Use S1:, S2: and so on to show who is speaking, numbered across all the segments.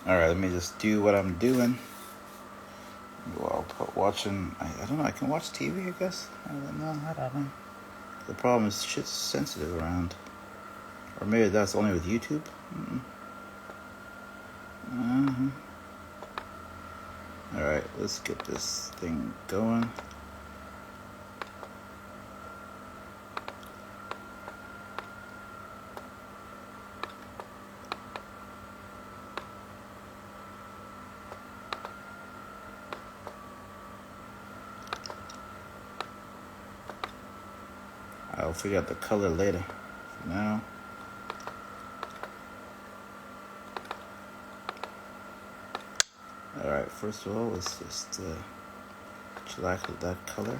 S1: Alright, let me just do what I'm doing while watching. I don't know, I can watch TV, I guess. I don't know. The problem is shit's sensitive around. Or maybe that's only with YouTube. Alright, let's get this thing going. I'll figure out the color later. For now. Alright, first of all, let's just select that color.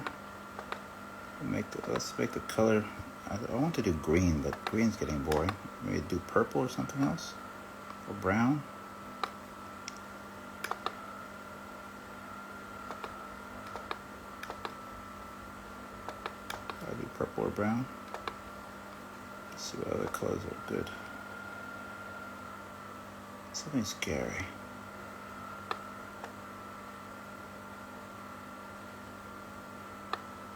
S1: Let's make the color. I want to do green, but green's getting boring. Maybe do purple or something else, or brown. I'll do purple or brown. Let's see what other colors are good. Something scary.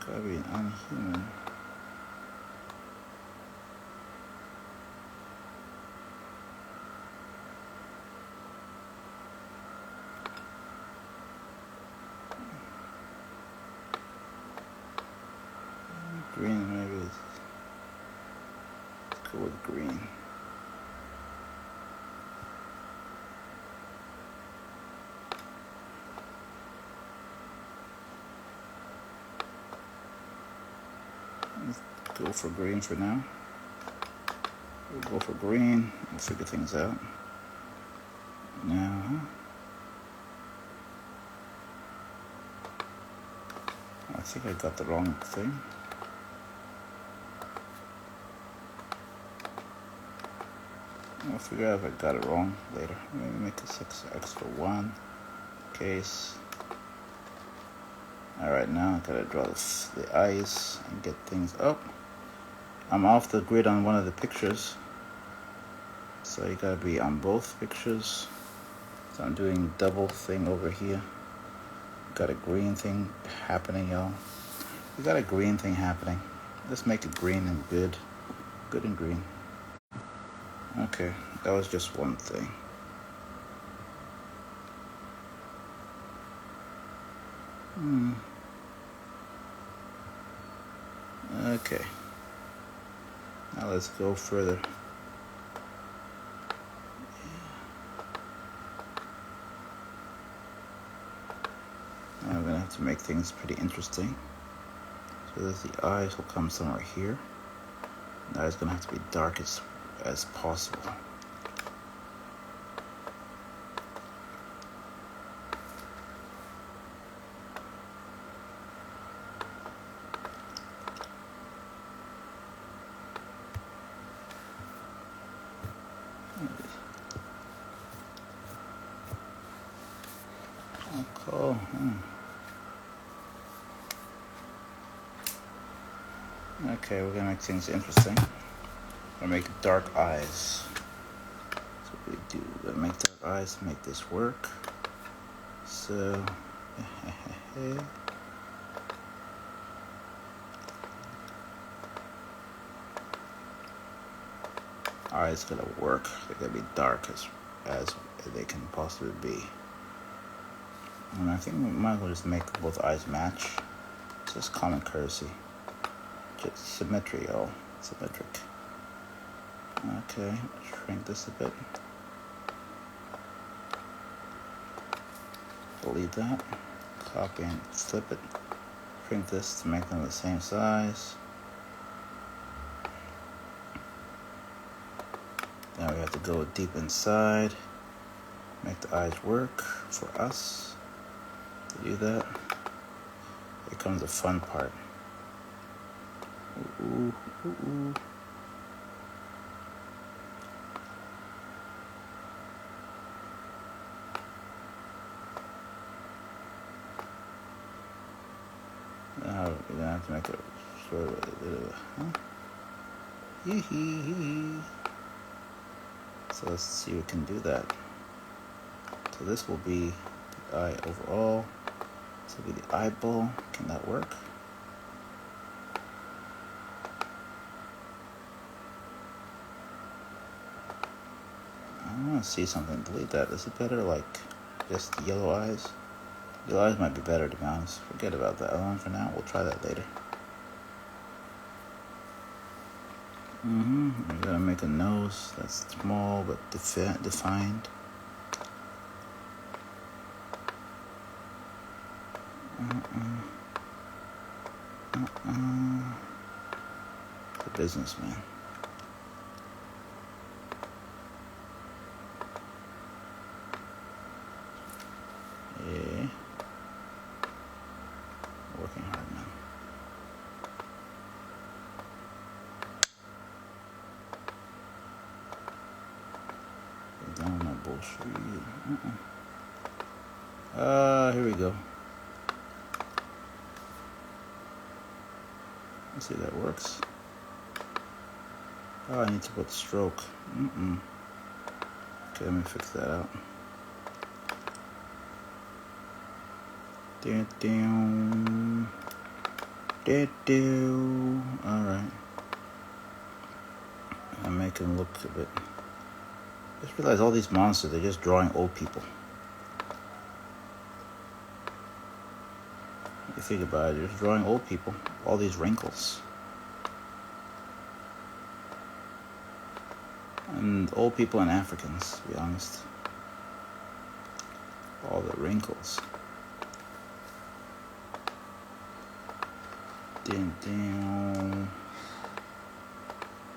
S1: Gotta be an unhuman. Green, maybe. Let's go with green. Let's go for green for now. We'll go for green. We'll figure things out. Now, I think I got the wrong thing. I'll figure out if I got it wrong later. Maybe make this extra one case. Alright, now I gotta draw the eyes and get things up. I'm off the grid on one of the pictures, so you gotta be on both pictures. So I'm doing double thing over here. Got a green thing happening, y'all. We got a green thing happening. Let's make it green and good. Good and green. Okay, that was just one thing. Okay. Now let's go further. Now I'm gonna have to make things pretty interesting. So that the eyes will come somewhere here. Now it's gonna have to be dark as possible. Oh, Okay, we're gonna make things interesting. We're gonna make dark eyes. That's what we do. We're gonna make dark eyes to make this work. So, eyes gotta work. They're gonna be dark as they can possibly be. And I think we might as well just make both eyes match. It's just common courtesy. Just symmetry, y'all. Symmetric. Okay, shrink this a bit. Delete that. Copy and flip it. Shrink this to make them the same size. Now we have to go deep inside. Make the eyes work for us. To do that, here comes the fun part. Ooh, ooh, ooh. Now we're gonna have to make it sort of a little, So let's see if we can do that. So this will be the eye overall. This will be the eyeball. Can that work? I want to see something. Delete that. Is it better like just yellow eyes? Yellow eyes might be better, to be honest. Forget about that other one for now. We'll try that later. We gotta make a nose that's small but defined. The businessman. Yeah. Working hard, man. Down my bullshit. Here we go. Let's see if that works. Oh, I need to put stroke. Okay, let me fix that out. Alright. I'm making it look a bit. Just realize all these monsters, they're just drawing old people. If you think about it, they're just drawing old people. All these wrinkles. And old people and Africans, to be honest. All the wrinkles.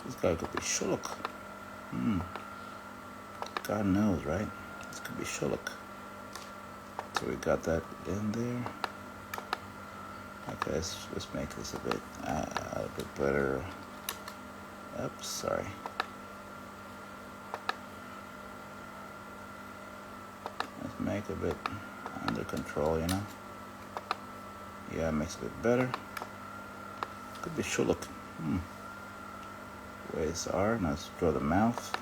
S1: This guy could be Shulk. God knows, right? This could be Shulk. So we got that in there. Okay, let's make this a bit better. Oops, sorry. Let's make it a bit under control, you know? Yeah, it makes it a bit better. Could be Shulk. Where's R? Now let's draw the mouth.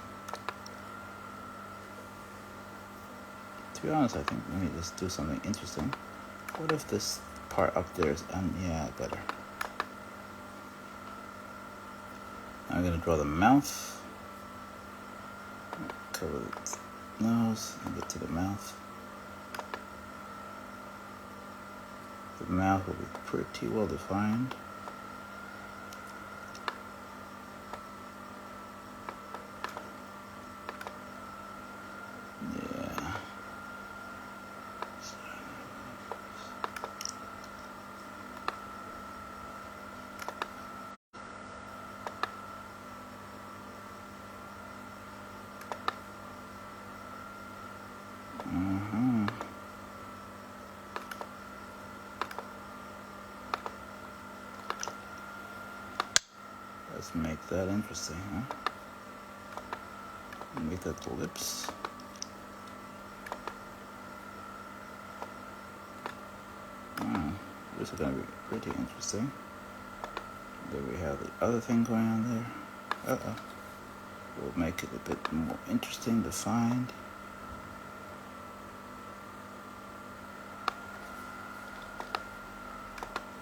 S1: To be honest, I think let me just do something interesting. What if this part up there is yeah, better. Now I'm gonna draw the mouth. Cover the nose and get to the mouth. The mouth will be pretty well defined. Let's make that interesting, huh? Make that the lips. This is gonna be pretty interesting. Then we have the other thing going on there. We'll make it a bit more interesting, defined.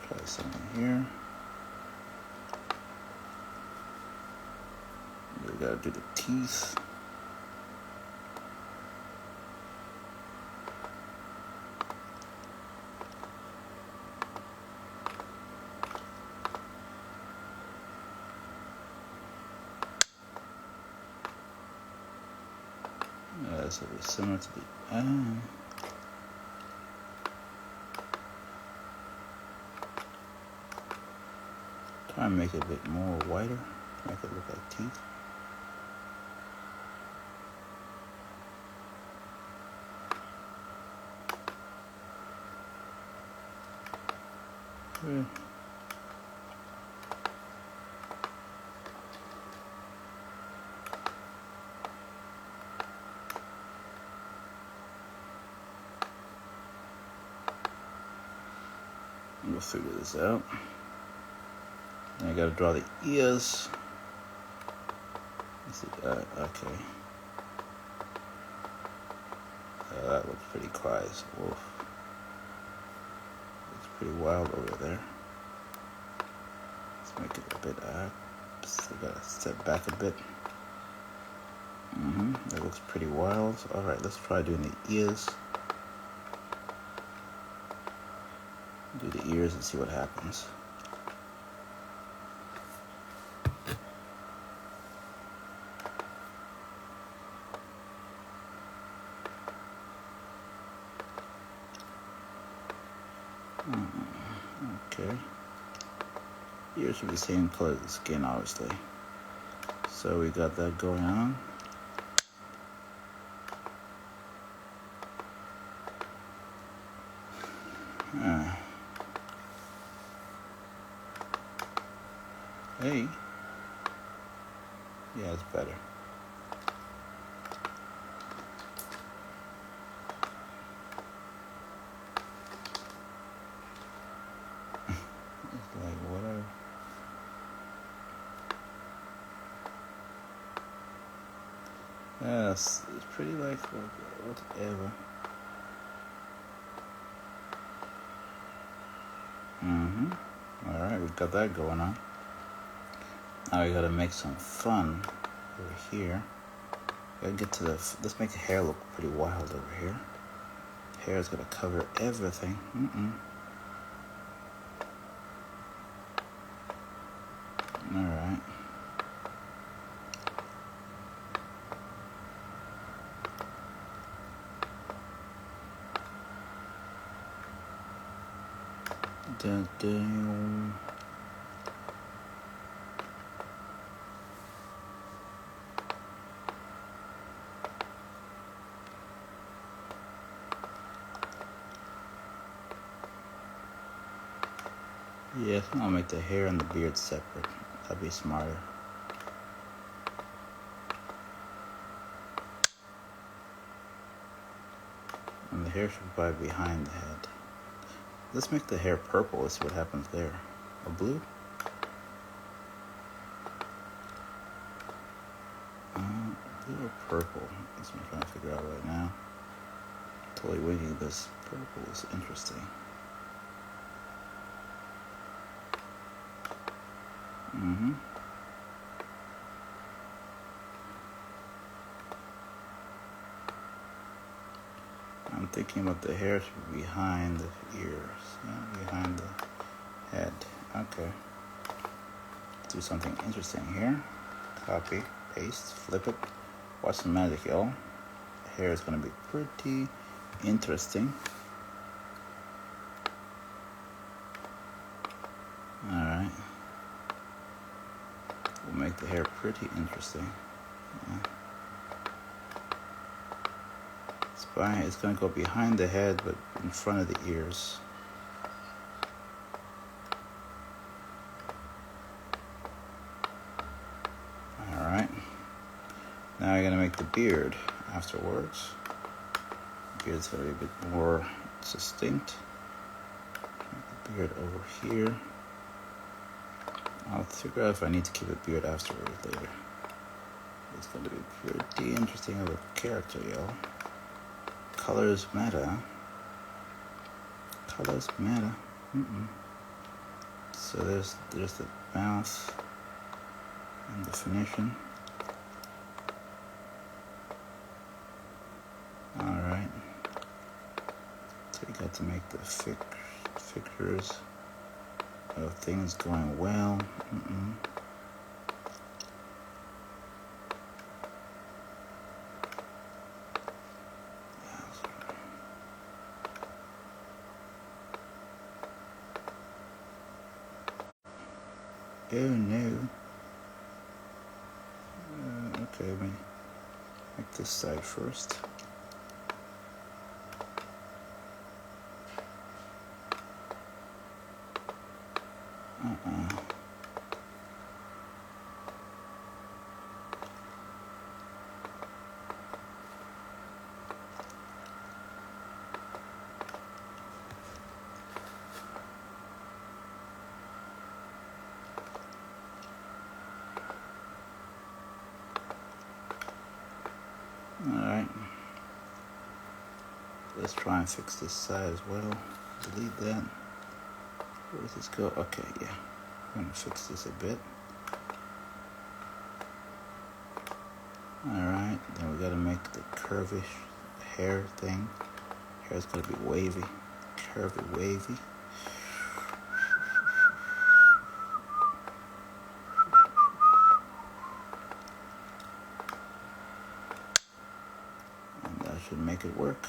S1: Try something here. We gotta do the teeth. This will be similar to the try and make it a bit more wider, make it look like teeth. Okay. We'll figure this out. Then I gotta draw the ears. Let's see, okay. That looks pretty quiet. Wolf. Looks pretty wild over there. Let's make it a bit so we gotta step back a bit. That looks pretty wild. Alright, let's try doing the ears. Do the ears and see what happens. Okay. Ears should be the same color as the skin, obviously. So we got that going on. Hey. Yeah, it's better. It's like whatever. Yeah, it's pretty like whatever. Alright, we've got that going on. Now we gotta make some fun over here. Gotta get to let's make the hair look pretty wild over here. Hair is gonna cover everything. Alright. Yeah, I'll make the hair and the beard separate. That'd be smarter. And the hair should be probably behind the head. Let's make the hair purple. Let's see what happens there. Or blue? Blue or purple? That's what I'm trying to figure out right now. Totally waiting. This purple is interesting. I'm thinking about the hair should be behind the ears, behind the head. Okay. Let's do something interesting here. Copy, paste, flip it. Watch the magic, y'all. The hair is going to be pretty interesting. Alright. We'll make the hair pretty interesting. It's going to go behind the head, but in front of the ears. Alright. Now I'm going to make the beard afterwards. The beard's going to be a bit more distinct. Make the beard over here. I'll figure out if I need to keep a beard afterwards later. It's going to be pretty interesting of a character, y'all. Colors matter. Colors matter. So there's the mouth and definition. Alright. So you got to make the figures of things going well. Oh no. Okay, let me make this side first. Alright. Let's try and fix this side as well. Delete that. Where does this go? Okay, yeah. I'm gonna fix this a bit. Alright, then we gotta make the curvish hair thing. Hair's gotta be wavy. Curvy, wavy. And that should make it work.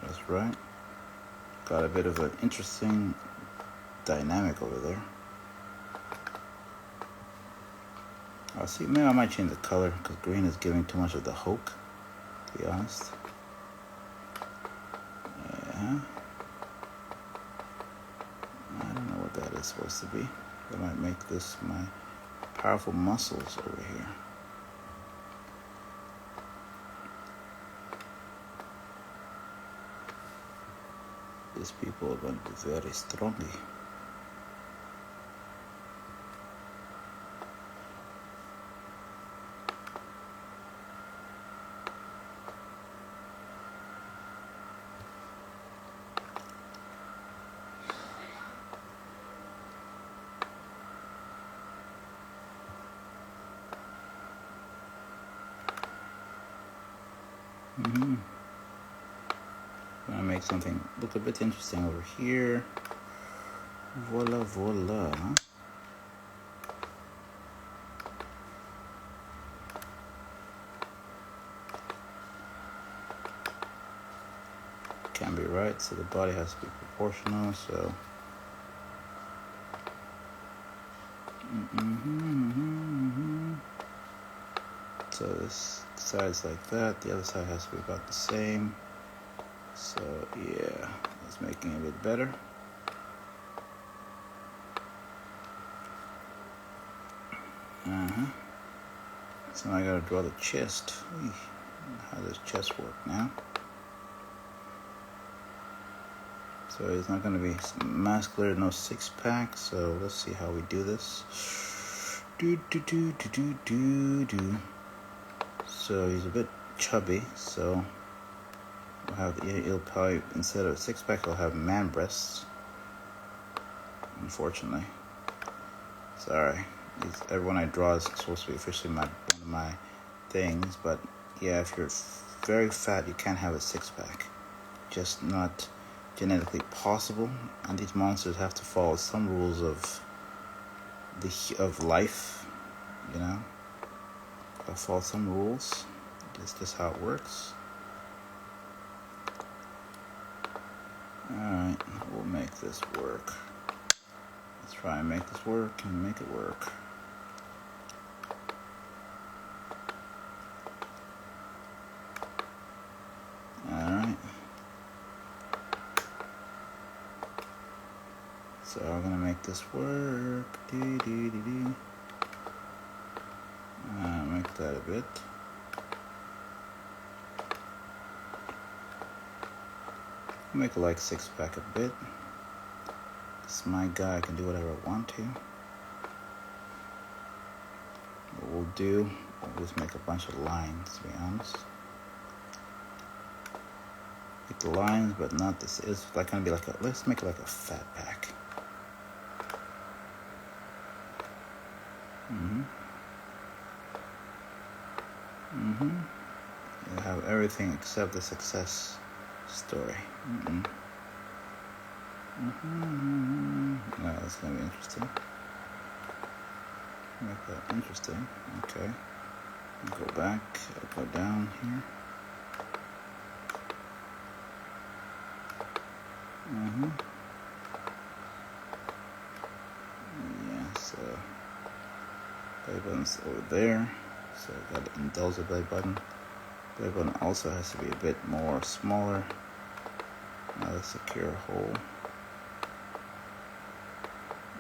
S1: That's right. Got a bit of an interesting dynamic over there. I'll see, maybe I might change the color because green is giving too much of the Hulk, to be honest. Yeah. I don't know what that is supposed to be. I might make this my powerful muscles over here. These people are going to be very strong. Gonna make something look a bit interesting over here. Voila, voila. Can't be right, so the body has to be proportional, so. So this side's like that, the other side has to be about the same. So yeah, that's making it a bit better. So now I gotta draw the chest. How does chest work now? So he's not gonna be muscular, no six pack. So let's see how we do this. So he's a bit chubby, so he'll probably, instead of a six pack, he'll have man breasts. Unfortunately, sorry. Everyone I draw is supposed to be officially one of my things, but yeah, if you're very fat, you can't have a six pack. Just not genetically possible, and these monsters have to follow some rules of life, you know. Gotta follow some rules. That's just how it works. Alright, we'll make this work. Let's try and make this work and make it work. Alright. So I'm gonna make this work. Make that a bit. Make it like six pack a bit. It's my guy, I can do whatever I want to. What we'll do, we'll just make a bunch of lines, to be honest. Make the lines, but not this. It's like gonna be like let's make it like a fat pack. You'll have everything except the success story. No, that's gonna be interesting. Make that interesting. Okay. Go back. I'll go down here. Yeah, so belly button's over there. So I gotta indulge the belly button. Belly button also has to be a bit more smaller. Not a secure hole.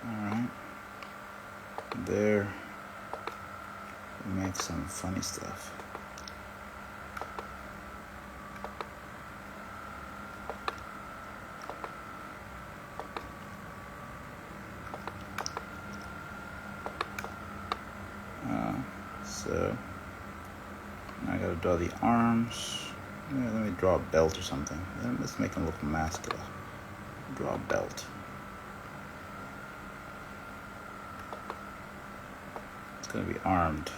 S1: Alright. There. We make some funny stuff. So now I gotta draw the arms. Yeah, let me draw a belt or something. Let's make him look masculine. Draw a belt. It's gonna be armed.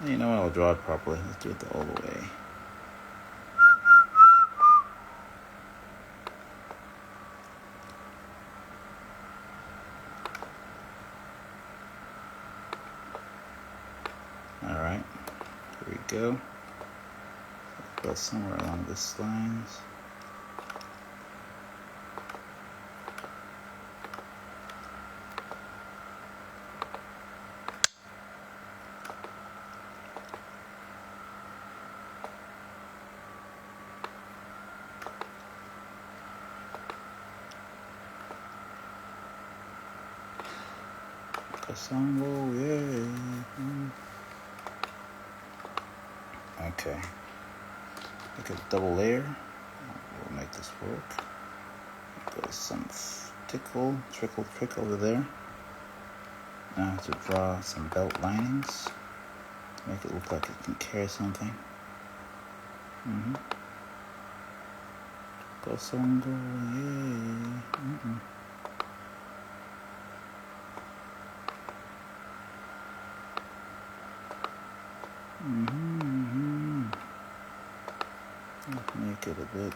S1: You know what? I'll draw it properly. Let's do it all the way. All right. Here we go. Go somewhere along this lines. Assemble, yay. Okay. Make a double layer. We'll make this work. Go some trickle over there. Now I have to draw some belt linings to make it look like it can carry something. Pasando, yay. Make it a bit.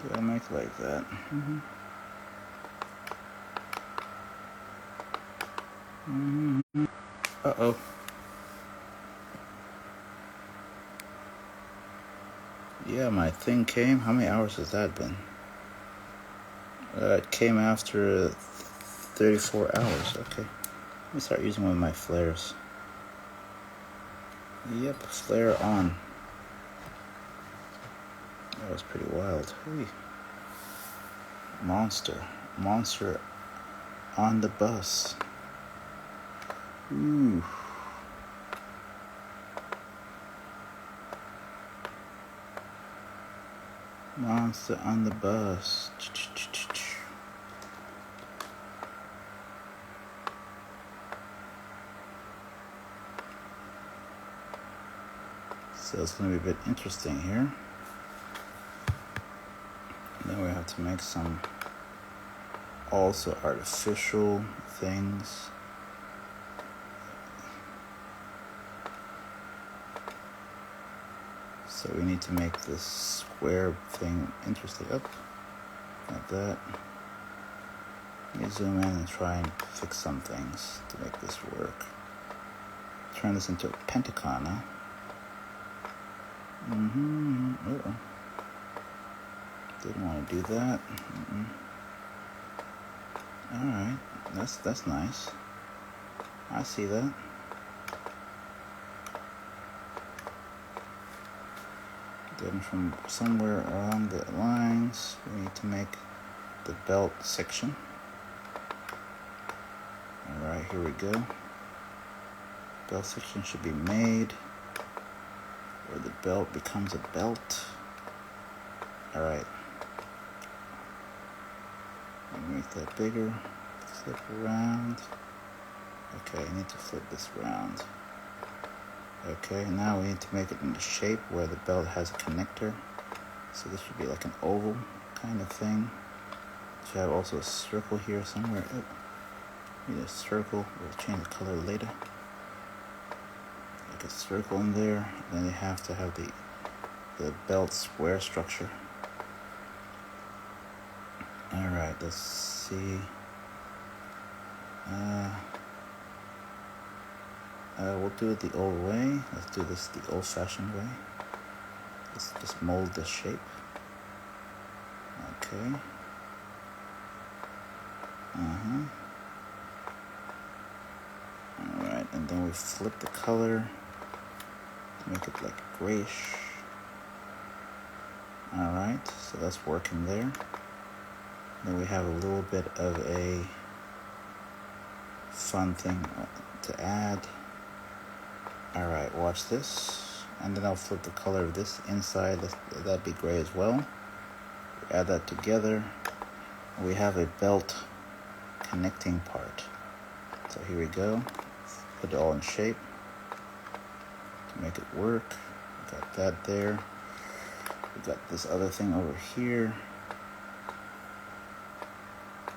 S1: Do I make like that? Uh-oh. Yeah, my thing came. How many hours has that been? It came after 34 hours. Okay. Let me start using one of my flares. Yep, flare on. That was pretty wild. Hey. Monster on the bus. Ooh. Monster on the bus. So it's going to be a bit interesting here. And then we have to make some also artificial things. So we need to make this square thing interesting. Up like that. Let me zoom in and try and fix some things to make this work. Turn this into a pentagon, huh? Didn't want to do that. Alright, that's nice. I see that. Then from somewhere along the lines, we need to make the belt section. Alright, here we go. Belt section should be made where the belt becomes a belt. Alright. Make that bigger. Flip around. Okay, I need to flip this around. Okay, now we need to make it in the shape where the belt has a connector. So this should be like an oval kind of thing. Should have also a circle here somewhere. Oh, need a circle. We'll change the color later. Like a circle in there. Then you have to have the belt square structure. Alright, let's see. We'll do it the old way. Let's do this the old-fashioned way. Let's just mold the shape. Okay. Alright, and then we flip the color to make it like grayish. Alright, so that's working there. Then we have a little bit of a fun thing to add. Alright, watch this. And then I'll flip the color of this inside. That'd be gray as well. Add that together. We have a belt connecting part. So here we go. Put it all in shape to make it work. Got that there. We got this other thing over here.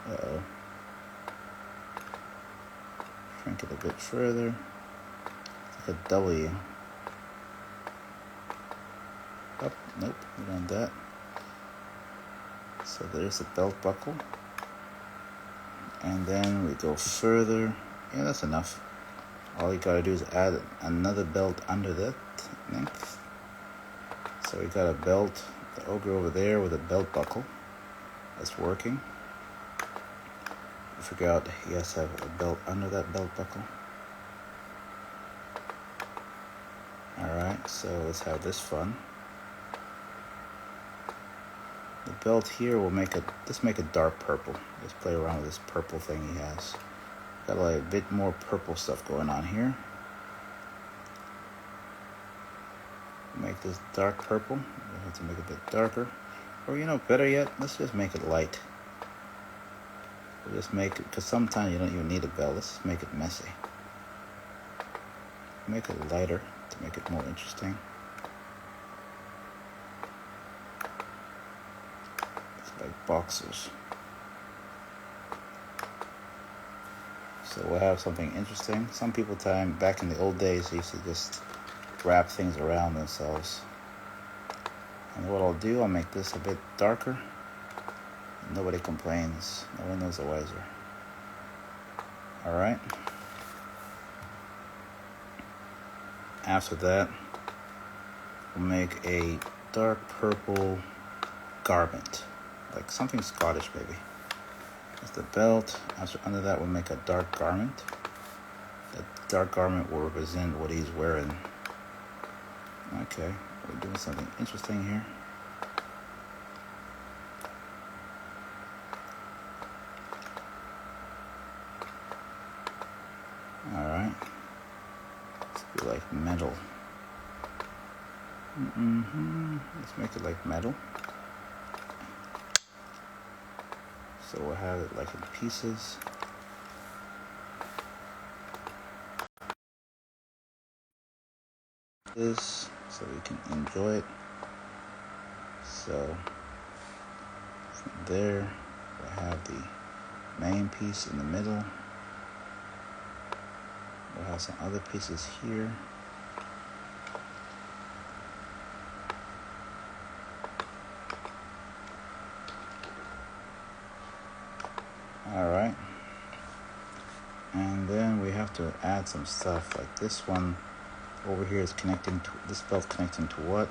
S1: Uh-oh. Shrink it a bit further. It's like a W. Oh, nope, we don't want that. So there's the belt buckle. And then we go further. Yeah, that's enough. All you gotta do is add another belt under that next. So we got a belt, the Ogre over there with a belt buckle. That's working. Figure out he has to have a belt under that belt buckle. Alright, so let's have this fun. The belt here will make it dark purple. Let's play around with this purple thing he has. Got like a bit more purple stuff going on here. Make this dark purple. We have to make it a bit darker. Or you know, better yet, let's just make it light. We'll just make it, because sometimes you don't even need a belt. Let's just make it messy. Make it lighter to make it more interesting. It's like boxers. So we'll have something interesting. Some people back in the old days, they used to just wrap things around themselves. And what I'll do, I'll make this a bit darker. Nobody complains. No one knows the wiser. Alright. After that, we'll make a dark purple garment. Like something Scottish, maybe. That's the belt. Under that, we'll make a dark garment. That dark garment will represent what he's wearing. Okay, we're doing something interesting here. Alright. Let's be like metal. Let's make it like metal. So we'll have it like in pieces. This, so we can enjoy it. So from there, we'll have the main piece in the middle. We'll have some other pieces here. Alright. And then we have to add some stuff like this one over here is connecting to, this belt connecting to what?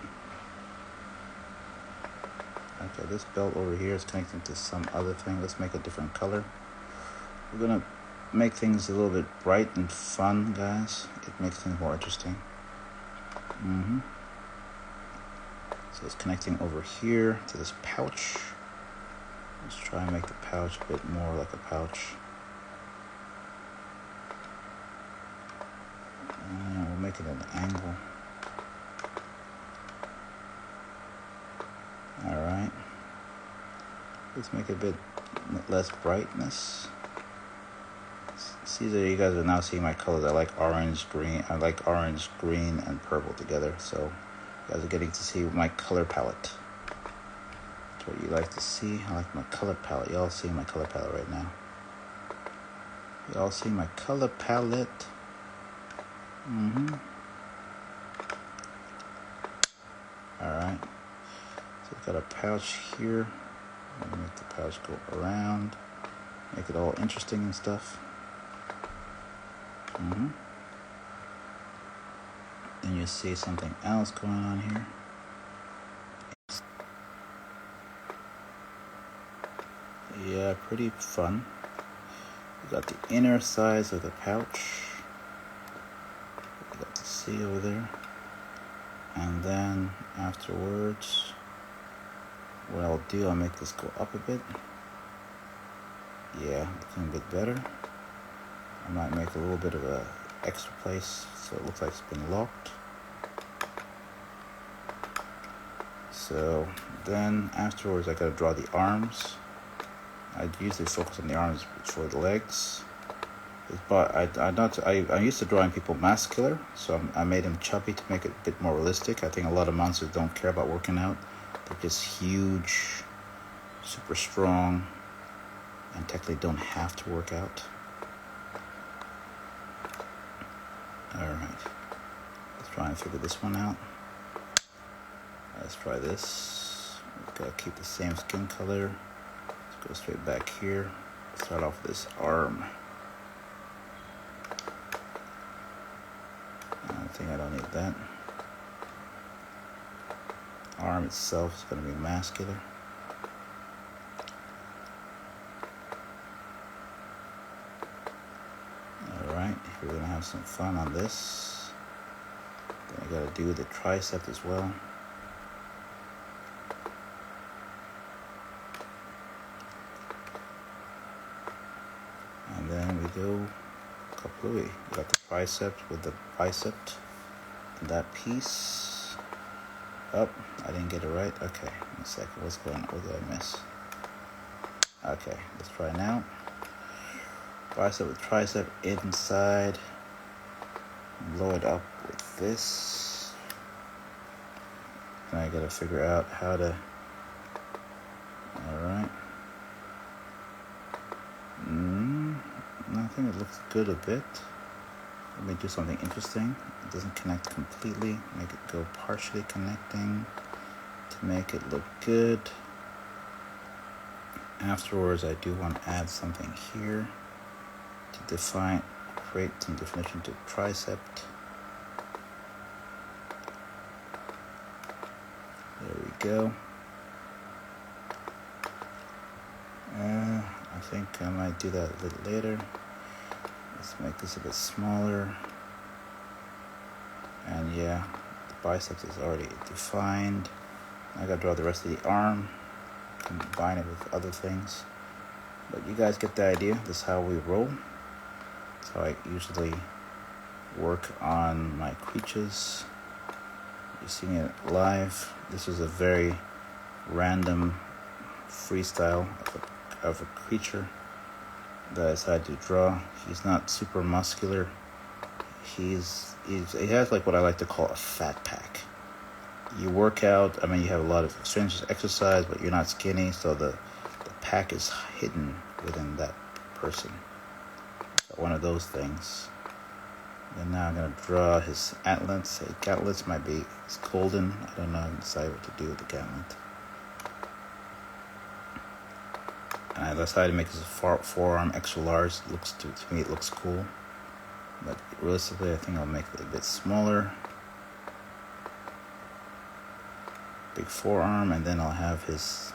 S1: Okay, this belt over here is connecting to some other thing. Let's make a different color. We're gonna make things a little bit bright and fun, guys. It makes things more interesting. So it's connecting over here to this pouch. Let's try and make the pouch a bit more like a pouch. And we'll make it at an angle. Alright. Let's make it a bit less brightness. See that you guys are now seeing my colors. I like orange, green. I like orange, green, and purple together. So you guys are getting to see my color palette. That's what you like to see. I like my color palette. Y'all see my color palette right now. Y'all see my color palette. Alright. So we've got a pouch here. I'm gonna make the pouch go around. Make it all interesting and stuff. Then you see something else going on here. Yeah, pretty fun. We got the inner sides of the pouch. You got the C over there. And then afterwards, what I'll do, I'll make this go up a bit. Yeah, looking a bit better. I might make a little bit of a extra place so it looks like it's been locked. So then afterwards I gotta draw the arms. I usually focus on the arms before the legs. But I'm used to drawing people muscular, so I made them chubby to make it a bit more realistic. I think a lot of monsters don't care about working out. They're just huge, super strong, and technically don't have to work out. Alright, let's try and figure this one out. Let's try this. We've got to keep the same skin color. Let's go straight back here. Start off with this arm. I don't need that. Arm itself is going to be muscular. Alright, if we're going to have some fun on this, then I got to do the tricep as well. And then we go kaplooey. We got the triceps with the bicep. That piece up. I didn't get it right. Okay, 1 second. What's going on? What did I miss? Okay, let's try now. Bicep with tricep inside. Blow it up with this. And I gotta figure out how to. Alright. I think it looks good a bit. Let me do something interesting. It doesn't connect completely. Make it go partially connecting to make it look good. Afterwards, I do want to add something here to create some definition to tricep. There we go. I think I might do that a little later. Let's make this a bit smaller. And yeah, the biceps is already defined. I gotta draw the rest of the arm, combine it with other things. But you guys get the idea. This is how we roll. That's how I usually work on my creatures. You're seeing it live. This is a very random freestyle of a creature that I decided to draw. He's not super muscular. He has like what I like to call a fat pack. You work out, I mean, you have a lot of strenuous exercise, but you're not skinny, so the pack is hidden within that person. So one of those things. And now I'm going to draw his antlers. His gauntlets might be golden. I don't know. I haven't decided what to do with the gauntlet. And I decided to make his forearm extra large. To me, it looks cool. But realistically, I think I'll make it a bit smaller. Big forearm, and then I'll have his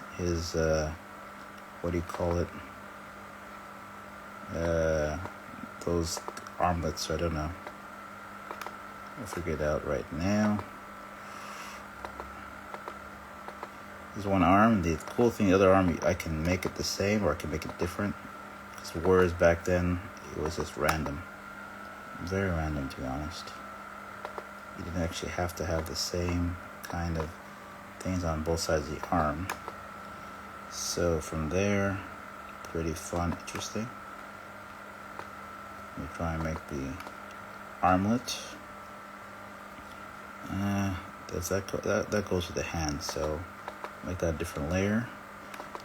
S1: what do you call it? Those armlets. I don't know. I'll figure it out right now. There's one arm. The cool thing, the other arm, I can make it the same or I can make it different. Because whereas back then, it was just random. Very random, to be honest. You didn't actually have to have the same kind of things on both sides of the arm. So from there, pretty fun, interesting. Let me try and make the armlet. That goes with the hand, so make that a different layer.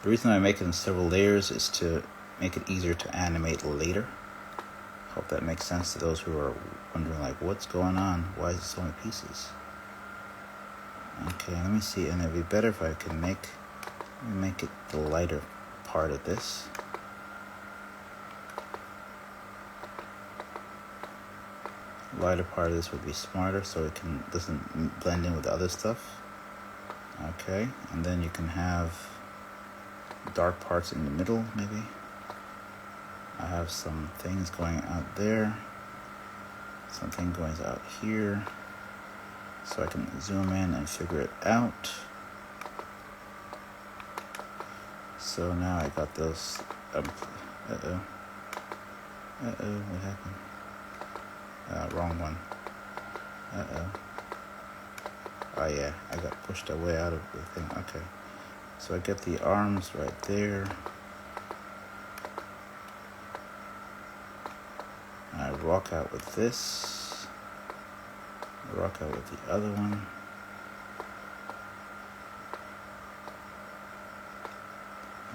S1: The reason I make it in several layers is to make it easier to animate later. Hope that makes sense to those who are wondering, like, what's going on? Why is it so many pieces? Okay, let me see. And it'd be better if I can make it the lighter part of this. Lighter part of this would be smarter, so it doesn't blend in with the other stuff. Okay, and then you can have dark parts in the middle, maybe. I have some things going out there, something going out here, so I can zoom in and figure it out. So now I got those. Uh-oh, what happened? Wrong one. Uh-oh. Oh yeah, I got pushed away out of the thing. Okay. So I get the arms right there. I rock out with this. I rock out with the other one.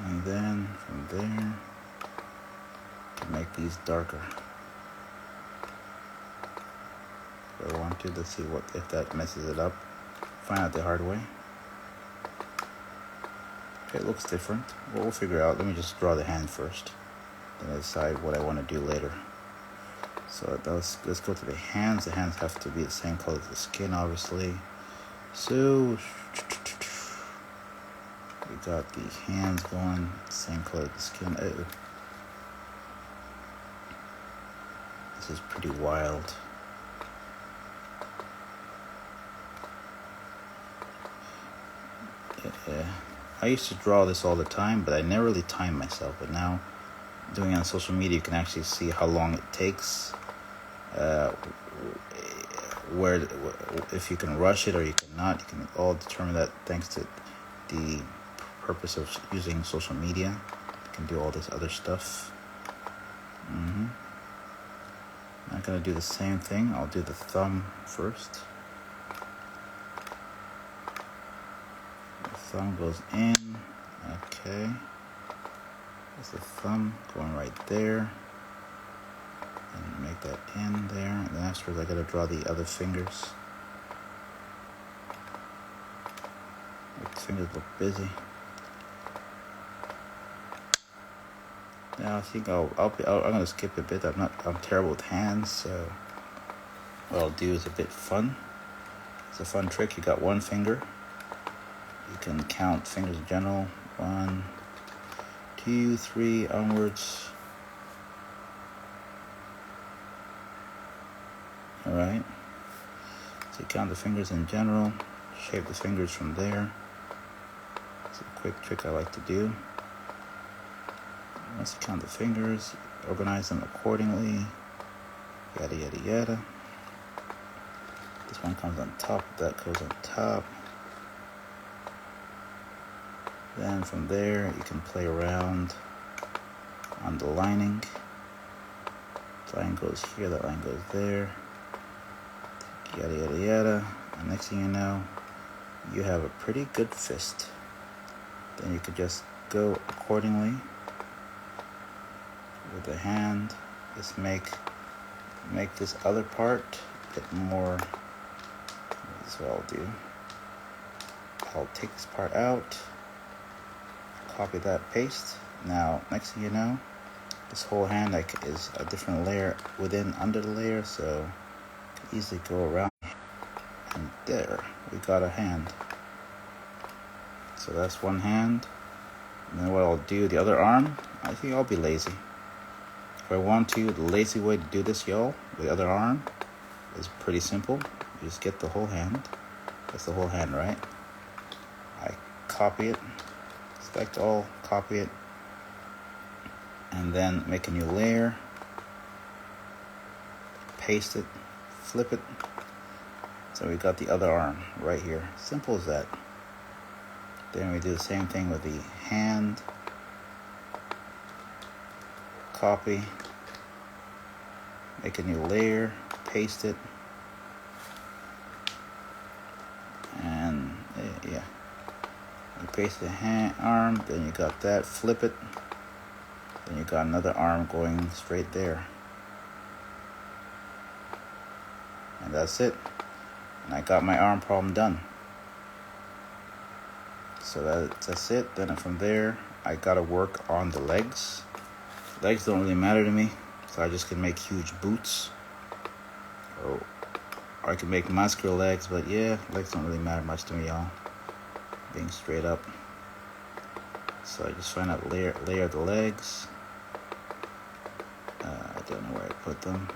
S1: And then from there, I can make these darker. If I want to, let's see if that messes it up. Find out the hard way. Okay, it looks different. Well, we'll figure it out. Let me just draw the hand first. Then I decide what I want to do later. So let's go to the hands. The hands have to be the same color as the skin, obviously. So we got the hands going, same color as the skin. This is pretty wild. Yeah. I used to draw this all the time, but I never really timed myself. But now, doing it on social media, you can actually see how long it takes. Where if you can rush it or you cannot, you can all determine that thanks to the purpose of using social media. You can do all this other stuff. I'm gonna do the same thing. I'll do the thumb first. The thumb goes in. Okay. There's the thumb going right there. And make that in there. And then afterwards I gotta draw the other fingers. Make the fingers look busy. Now I think I'm gonna skip a bit. I'm terrible with hands, so what I'll do is a bit fun. It's a fun trick. You got one finger. You can count fingers in general. 1, 2, 3 onwards. Alright. So you count the fingers in general. Shape the fingers from there. It's a quick trick I like to do. Once you count the fingers, organize them accordingly. Yada yada yada. This one comes on top, that goes on top. Then from there, you can play around on the lining. The line goes here, that line goes there. Yada yada yada. And next thing you know, you have a pretty good fist. Then you could just go accordingly with the hand. Just make this other part a bit more. That's what I'll do. I'll take this part out, copy that, paste. Now, next thing you know, this whole hand is a different layer under the layer, so you can easily go around. And there, we got a hand. So that's one hand. And then what I'll do, the other arm, I think I'll be lazy. If I want to, the lazy way to do this, y'all, with the other arm is pretty simple. You just get the whole hand. That's the whole hand, right? I copy it, select all, copy it, and then make a new layer, paste it, flip it. So we got the other arm right here. Simple as that. Then we do the same thing with the hand. Copy, make a new layer, paste it, and yeah. You paste the arm, then you got that, flip it, then you got another arm going straight there. And that's it. And I got my arm problem done. So that's it. Then from there, I gotta work on the legs. Legs don't really matter to me, so I just can make huge boots. Or I can make muscular legs, but yeah, legs don't really matter much to me, y'all. Being straight up. So I just find out layer the legs. I don't know where I put them.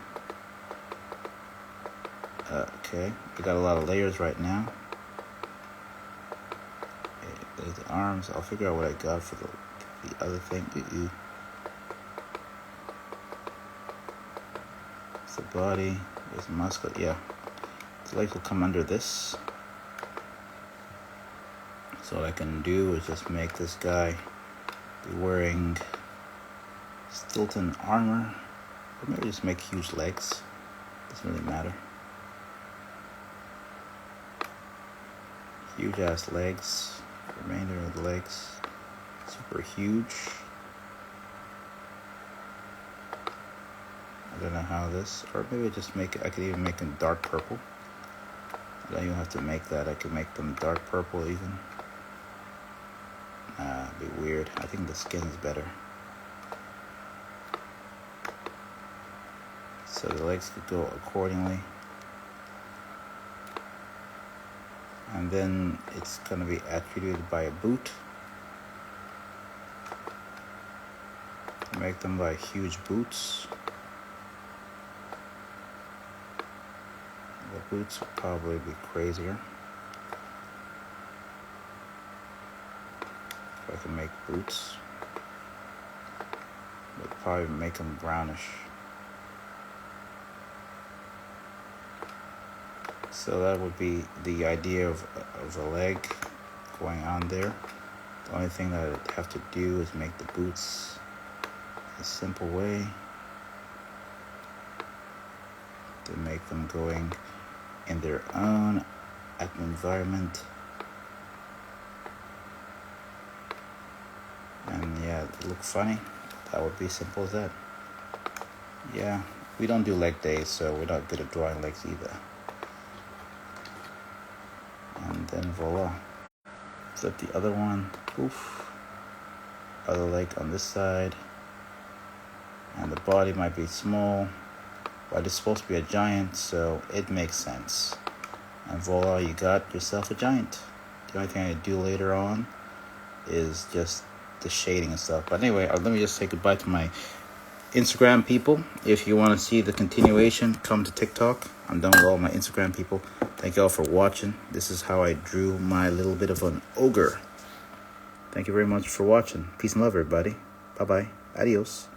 S1: Okay, we got a lot of layers right now. Okay, there's the arms. I'll figure out what I got for the other thing. the body. There's the muscle. Yeah, the legs will come under this. So what I can do is just make this guy be wearing Stilton armor, or maybe just make huge legs. Doesn't really matter. Huge ass legs. Remainder of the legs, super huge. I don't know how this, or maybe just make it. I could even make them dark purple. I don't even have to make that. I could make them dark purple even. It'd be weird. I think the skin is better. So the legs could go accordingly. And then it's going to be attributed by a boot. Make them by huge boots. The boots will probably be crazier. If I can make boots, would probably make them brownish. So that would be the idea of the leg going on there. The only thing that I'd have to do is make the boots a simple way to make them going in their own environment. And yeah, it look funny. That would be simple as that. Yeah, we don't do leg days, so we're not good at drawing legs either. And then voila. Flip the other one. Poof. Other leg on this side. And the body might be small, but it's supposed to be a giant, so it makes sense. And voila, you got yourself a giant. The only thing I do later on is just the shading and stuff. But anyway, let me just say goodbye to my Instagram people. If you want to see the continuation, come to TikTok. I'm done with all my Instagram people. Thank you all for watching. This is how I drew my little bit of an ogre. Thank you very much for watching. Peace and love, everybody. Bye-bye. Adios.